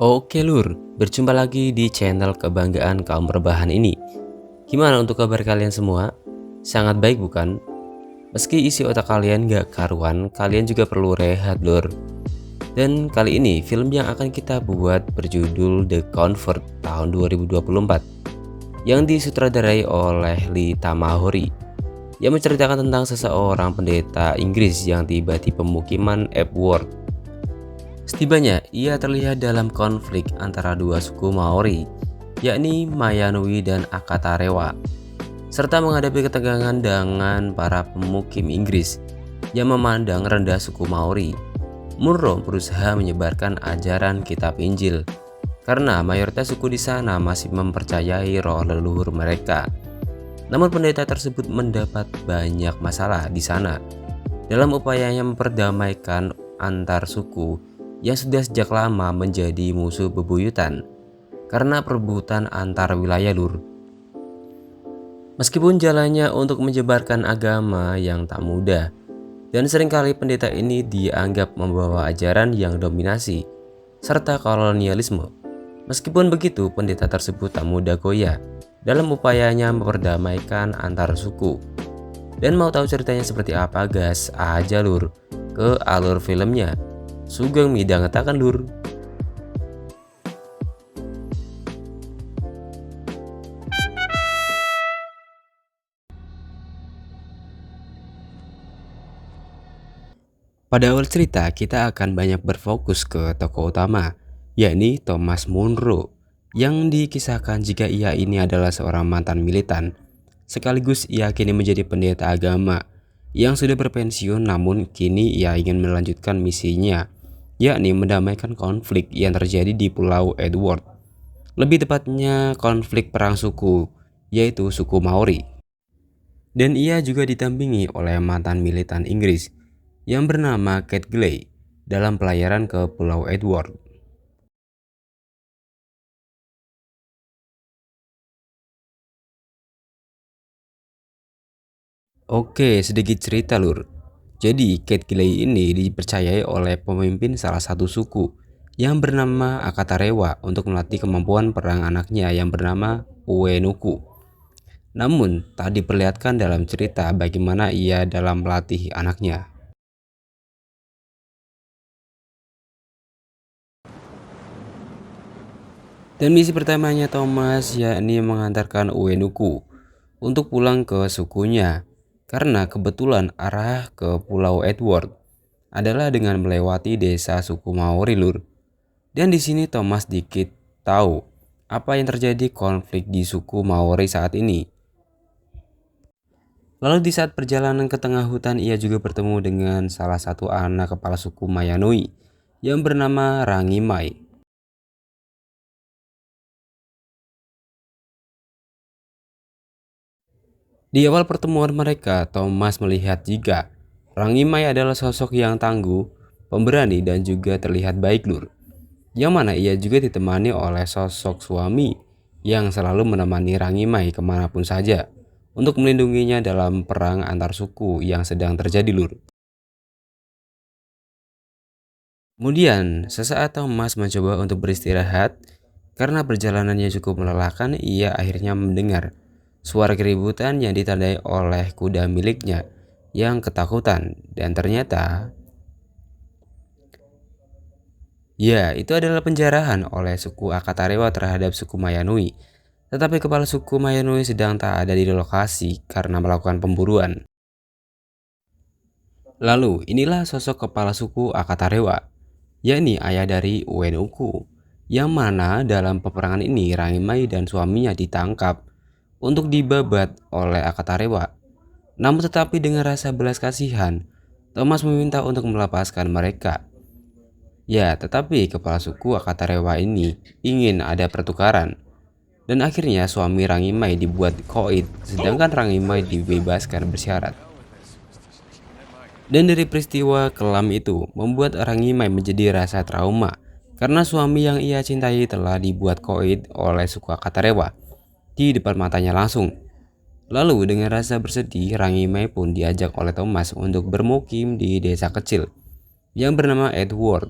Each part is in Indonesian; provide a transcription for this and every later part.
Oke lur, berjumpa lagi di channel kebanggaan kaum rebahan ini. Gimana untuk kabar kalian semua? Sangat baik bukan? Meski isi otak kalian gak karuan, kalian juga perlu rehat lur. Dan kali ini film yang akan kita buat berjudul The Convert tahun 2024 yang disutradarai oleh Lee Tamahori, yang menceritakan tentang seseorang pendeta Inggris yang tiba di pemukiman Epworth. Setibanya, ia terlihat dalam konflik antara dua suku Maori, yakni Mayanui dan Akatarewa, serta menghadapi ketegangan dengan para pemukim Inggris yang memandang rendah suku Maori. Munro berusaha menyebarkan ajaran kitab Injil, karena mayoritas suku di sana masih mempercayai roh leluhur mereka. Namun pendeta tersebut mendapat banyak masalah di sana dalam upayanya memperdamaikan antar suku yang sudah sejak lama menjadi musuh bebuyutan karena perebutan antar wilayah lur. Meskipun jalannya untuk menyebarkan agama yang tak mudah, dan seringkali pendeta ini dianggap membawa ajaran yang dominasi serta kolonialisme. Meskipun begitu, pendeta tersebut tak mudah goyah dalam upayanya memperdamaikan antar suku. Dan mau tahu ceritanya seperti apa, gas aja lur ke alur filmnya. Sugeng midang ngetakan lur. Pada awal cerita kita akan banyak berfokus ke tokoh utama, yakni Thomas Munro, yang dikisahkan jika ia ini adalah seorang mantan militan, sekaligus ia kini menjadi pendeta agama yang sudah berpensiun, namun kini ia ingin melanjutkan misinya, yakni mendamaikan konflik yang terjadi di Pulau Edward. Lebih tepatnya konflik perang suku, yaitu suku Maori. Dan ia juga didampingi oleh mantan militan Inggris yang bernama Kate Glay dalam pelayaran ke Pulau Edward. Oke, sedikit cerita lur. Jadi Kate Glay ini dipercayai oleh pemimpin salah satu suku yang bernama Akatarewa untuk melatih kemampuan perang anaknya yang bernama Uenuku. Namun tak diperlihatkan dalam cerita bagaimana ia dalam melatih anaknya. Dan misi pertamanya Thomas yakni mengantarkan Uenuku untuk pulang ke sukunya, karena kebetulan arah ke Pulau Edward adalah dengan melewati desa suku Maori lur. Dan di sini Thomas dikit tahu apa yang terjadi konflik di suku Maori saat ini. Lalu di saat perjalanan ke tengah hutan ia juga bertemu dengan salah satu anak kepala suku Mayanui yang bernama Rangimai. Di awal pertemuan mereka, Thomas melihat jika Rangimai adalah sosok yang tangguh, pemberani dan juga terlihat baik lur. Yang mana ia juga ditemani oleh sosok suami yang selalu menemani Rangimai kemanapun saja untuk melindunginya dalam perang antar suku yang sedang terjadi lur. Kemudian sesaat Thomas mencoba untuk beristirahat karena perjalanannya cukup melelahkan, ia akhirnya mendengar suara keributan yang ditandai oleh kuda miliknya yang ketakutan, dan ternyata ya, itu adalah penjarahan oleh suku Akatarewa terhadap suku Mayanui. Tetapi kepala suku Mayanui sedang tak ada di lokasi karena melakukan pemburuan. Lalu, inilah sosok kepala suku Akatarewa, yakni ayah dari Uenuku, yang mana dalam peperangan ini Rangimai dan suaminya ditangkap untuk dibabat oleh Akatarewa. Namun tetapi dengan rasa belas kasihan, Thomas meminta untuk melepaskan mereka. Ya, tetapi kepala suku Akatarewa ini ingin ada pertukaran. Dan akhirnya suami Rangimai dibuat koid, sedangkan Rangimai dibebaskan bersyarat. Dan dari peristiwa kelam itu membuat Rangimai menjadi rasa trauma karena suami yang ia cintai telah dibuat koid oleh suku Akatarewa di depan matanya langsung. Lalu dengan rasa bersedih, Rangimai pun diajak oleh Thomas untuk bermukim di desa kecil yang bernama Edward,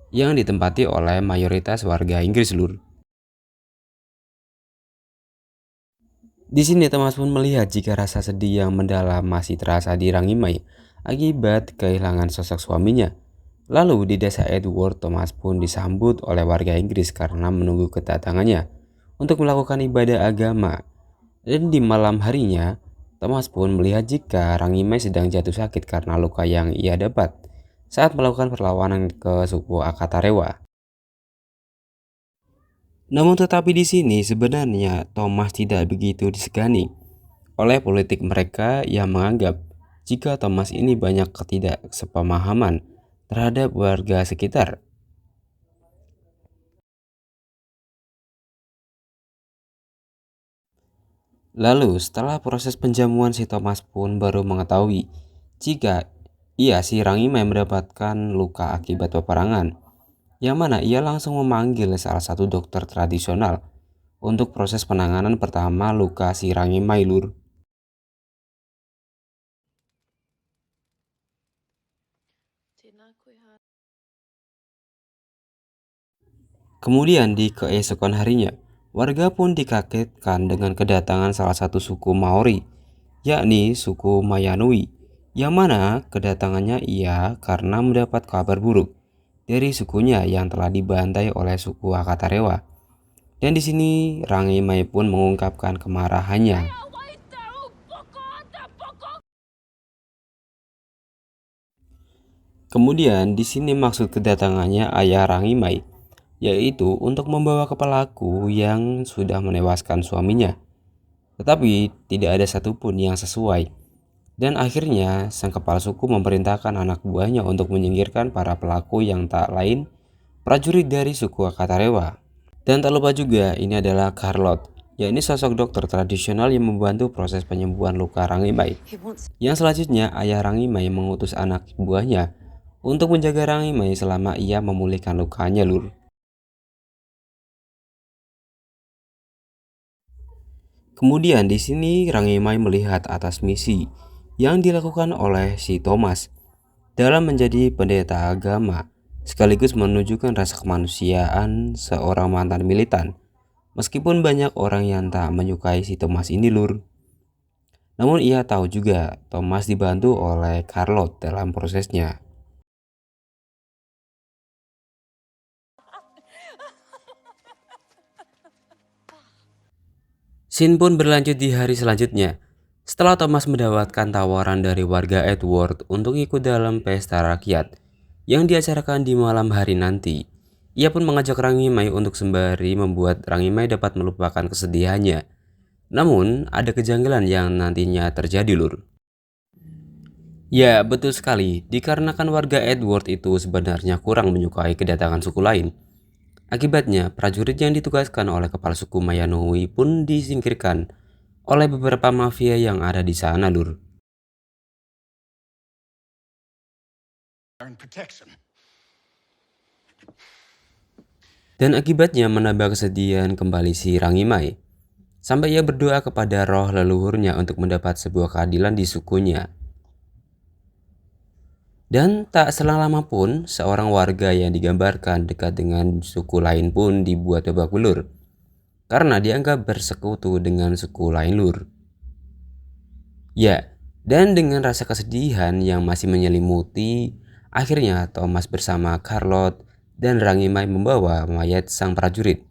yang ditempati oleh mayoritas warga Inggris, Lur. Di sini Thomas pun melihat jika rasa sedih yang mendalam masih terasa di Rangi Mai akibat kehilangan sosok suaminya. Lalu di desa Edward, Thomas pun disambut oleh warga Inggris karena menunggu kedatangannya untuk melakukan ibadah agama. Dan di malam harinya, Thomas pun melihat jika Rangi Mai sedang jatuh sakit karena luka yang ia dapat saat melakukan perlawanan ke suku Akatarewa. Namun tetapi di sini sebenarnya Thomas tidak begitu disegani oleh politik mereka yang menganggap jika Thomas ini banyak ketidaksepemahaman terhadap warga sekitar. Lalu setelah proses penjamuan, si Thomas pun baru mengetahui jika si Rangimai mendapatkan luka akibat peperangan, yang mana ia langsung memanggil salah satu dokter tradisional untuk proses penanganan pertama luka si Rangimai, Lur. Kemudian di keesokan harinya, warga pun dikagetkan dengan kedatangan salah satu suku Maori, yakni suku Mayanui, yang mana kedatangannya ia karena mendapat kabar buruk dari sukunya yang telah dibantai oleh suku Akatarewa. Dan di sini Rangi Mai pun mengungkapkan kemarahannya. Kemudian di sini maksud kedatangannya ayah Rangi Mai, yaitu untuk membawa ke pelaku yang sudah menewaskan suaminya. Tetapi tidak ada satupun yang sesuai. Dan akhirnya sang kepala suku memerintahkan anak buahnya untuk menyingkirkan para pelaku yang tak lain prajurit dari suku Akatarewa. Dan tak lupa juga ini adalah Carlot, yakni sosok dokter tradisional yang membantu proses penyembuhan luka Rangimai. Yang selanjutnya ayah Rangimai mengutus anak buahnya untuk menjaga Rangimai selama ia memulihkan lukanya, Lur. Kemudian di sini Rangimai melihat atas misi yang dilakukan oleh si Thomas dalam menjadi pendeta agama, sekaligus menunjukkan rasa kemanusiaan seorang mantan militan. Meskipun banyak orang yang tak menyukai si Thomas ini, Lur. Namun ia tahu juga Thomas dibantu oleh Carlot dalam prosesnya. Scene pun berlanjut di hari selanjutnya. Setelah Thomas mendapatkan tawaran dari warga Edward untuk ikut dalam pesta rakyat yang diacarakan di malam hari nanti, ia pun mengajak Rangimai untuk sembari membuat Rangimai dapat melupakan kesedihannya. Namun, ada kejanggalan yang nantinya terjadi, Lur. Ya, betul sekali. Dikarenakan warga Edward itu sebenarnya kurang menyukai kedatangan suku lain. Akibatnya, prajurit yang ditugaskan oleh kepala suku Mayanui pun disingkirkan oleh beberapa mafia yang ada di sana, Lur. Dan akibatnya menambah kesedihan kembali si Rangimai, sampai ia berdoa kepada roh leluhurnya untuk mendapat sebuah keadilan di sukunya. Dan tak selang lama pun, seorang warga yang digambarkan dekat dengan suku lain pun dibuat babak belur, karena dianggap bersekutu dengan suku lain, Lur. Ya, dan dengan rasa kesedihan yang masih menyelimuti, akhirnya Thomas bersama Carlot dan Rangimai membawa mayat sang prajurit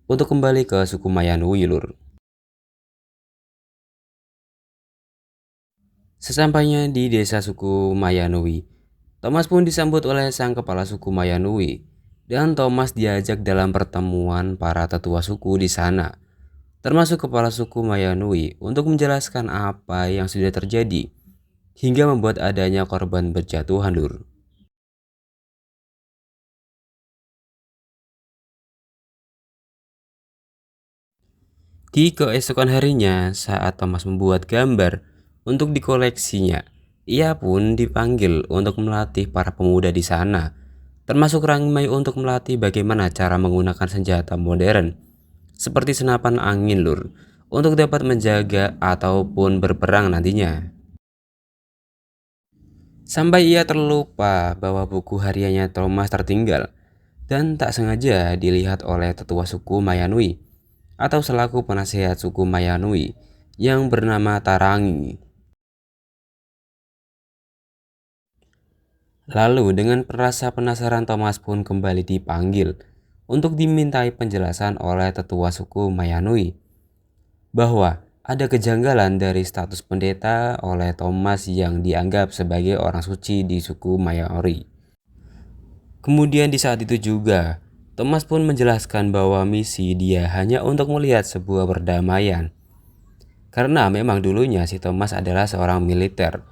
untuk kembali ke suku Mayanui, Lur. Sesampainya di desa suku Mayanui, Thomas pun disambut oleh sang kepala suku Mayanui, dan Thomas diajak dalam pertemuan para tetua suku di sana, termasuk kepala suku Mayanui, untuk menjelaskan apa yang sudah terjadi hingga membuat adanya korban berjatuhan, Lur. Di keesokan harinya, saat Thomas membuat gambar untuk dikoleksinya, ia pun dipanggil untuk melatih para pemuda di sana, termasuk Rangmai untuk melatih bagaimana cara menggunakan senjata modern seperti senapan angin, Lur, untuk dapat menjaga ataupun berperang nantinya. Sampai ia terlupa bahwa buku hariannya Thomas tertinggal. dan tak sengaja dilihat oleh tetua suku Mayanui atau selaku penasehat suku Mayanui yang bernama Tarangi. Lalu dengan rasa penasaran Thomas pun kembali dipanggil untuk dimintai penjelasan oleh tetua suku Mayanui bahwa ada kejanggalan dari status pendeta oleh Thomas yang dianggap sebagai orang suci di suku Mayanui. Kemudian di saat itu juga, Thomas pun menjelaskan bahwa misi dia hanya untuk melihat sebuah perdamaian. Karena memang dulunya si Thomas adalah seorang militer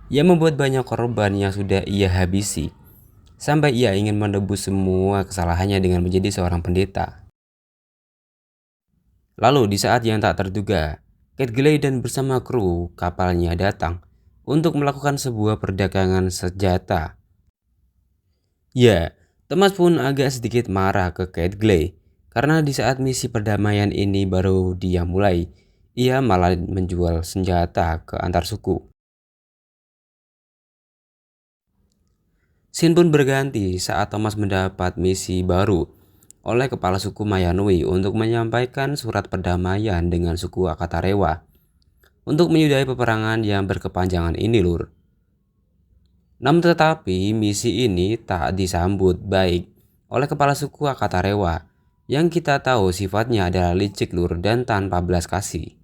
yang membuat banyak korban yang sudah ia habisi, sampai ia ingin menebus semua kesalahannya dengan menjadi seorang pendeta. Lalu di saat yang tak terduga, Kate Glidden bersama kru kapalnya datang untuk melakukan sebuah perdagangan senjata. Ya, Thomas pun agak sedikit marah ke Kate Glidden karena di saat misi perdamaian ini baru dia mulai, ia malah menjual senjata ke antar suku. Scene pun berganti saat Thomas mendapat misi baru oleh kepala suku Mayanui untuk menyampaikan surat perdamaian dengan suku Akatarewa untuk menyudahi peperangan yang berkepanjangan ini, Lur. Namun tetapi misi ini tak disambut baik oleh kepala suku Akatarewa yang kita tahu sifatnya adalah licik, Lur, dan tanpa belas kasih.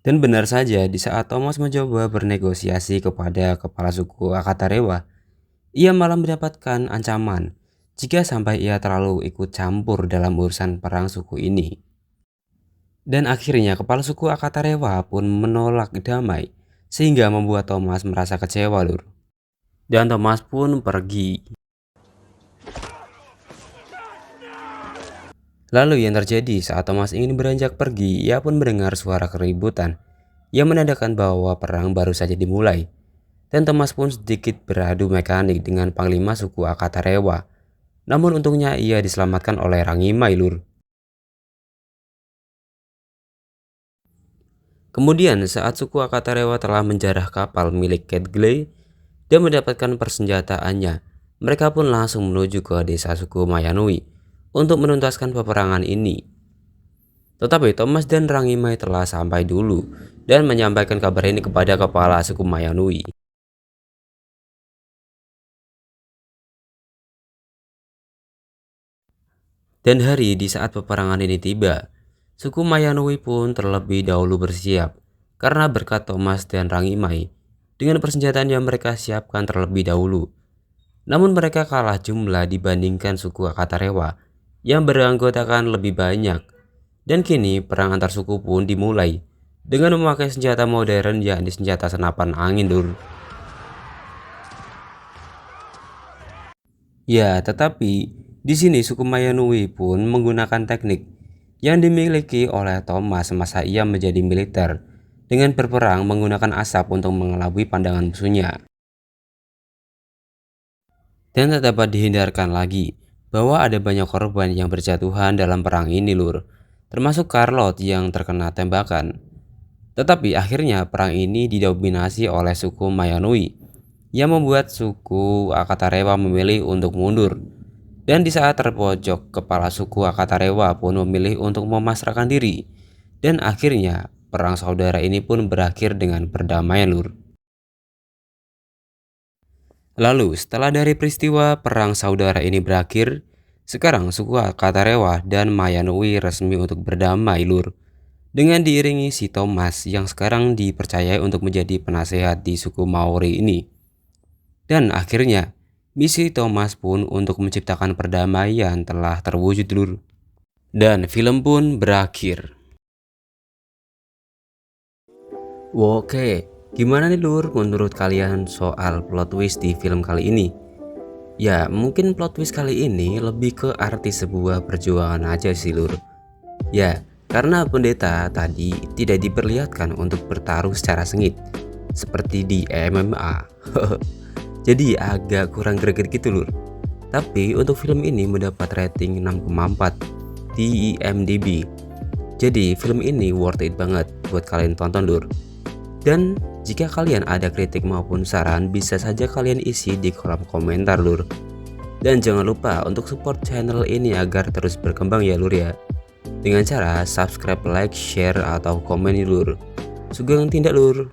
Dan benar saja di saat Thomas mencoba bernegosiasi kepada kepala suku Akatarewa, ia malah mendapatkan ancaman jika sampai ia terlalu ikut campur dalam urusan perang suku ini. Dan akhirnya kepala suku Akatarewa pun menolak damai sehingga membuat Thomas merasa kecewa, Lur. Dan Thomas pun pergi. Lalu yang terjadi saat Thomas ingin beranjak pergi, ia pun mendengar suara keributan yang menandakan bahwa perang baru saja dimulai. Dan Thomas pun sedikit beradu mekanik dengan panglima suku Akatarewa. Namun untungnya ia diselamatkan oleh Rangimai, Lur. Kemudian saat suku Akatarewa telah menjarah kapal milik Kate Glidden dan mendapatkan persenjataannya, mereka pun langsung menuju ke desa suku Mayanui untuk menuntaskan peperangan ini. Tetapi Thomas dan Rangimai telah sampai dulu dan menyampaikan kabar ini kepada kepala suku Mayanui. Dan hari di saat peperangan ini tiba, suku Mayanui pun terlebih dahulu bersiap karena berkat Thomas dan Rangimai dengan persenjataan yang mereka siapkan terlebih dahulu. Namun mereka kalah jumlah dibandingkan suku Akatarewa yang beranggotakan lebih banyak. Dan kini perang antar suku pun dimulai dengan memakai senjata modern, yakni senjata senapan angin, Lur. Ya, tetapi di sini suku Mayanui pun menggunakan teknik yang dimiliki oleh Thomas semasa ia menjadi militer dengan berperang menggunakan asap untuk mengelabui pandangan musuhnya. Dan tak dapat dihindarkan lagi bahwa ada banyak korban yang berjatuhan dalam perang ini, Lur, termasuk Carlot yang terkena tembakan. Tetapi akhirnya perang ini didominasi oleh suku Mayanui yang membuat suku Akatarewa memilih untuk mundur. Dan di saat terpojok, kepala suku Akatarewa pun memilih untuk memasrahkan diri. Dan akhirnya perang saudara ini pun berakhir dengan perdamaian, Lur. Lalu setelah dari peristiwa perang saudara ini berakhir, sekarang suku Akatarewa dan Mayanui resmi untuk berdamai, Lur. Dengan diiringi si Thomas yang sekarang dipercayai untuk menjadi penasehat di suku Maori ini. Dan akhirnya misi Thomas pun untuk menciptakan perdamaian telah terwujud, Lur. Dan film pun berakhir. Oke, gimana nih, Lur, menurut kalian soal plot twist di film kali ini? Ya, mungkin plot twist kali ini lebih ke arti sebuah perjuangan aja sih, Lur. Ya, karena pendeta tadi tidak diperlihatkan untuk bertaruh secara sengit seperti di MMA. Jadi agak kurang greget gitu, Lur. Tapi untuk film ini mendapat rating 6,4 di IMDb. Jadi film ini worth it banget buat kalian tonton, Lur. Dan Jika kalian ada kritik maupun saran, bisa saja kalian isi di kolom komentar lur. Dan jangan lupa untuk support channel ini agar terus berkembang ya lur ya. Dengan cara subscribe, like, share, atau komen nih lur. Sugeng tindak lur.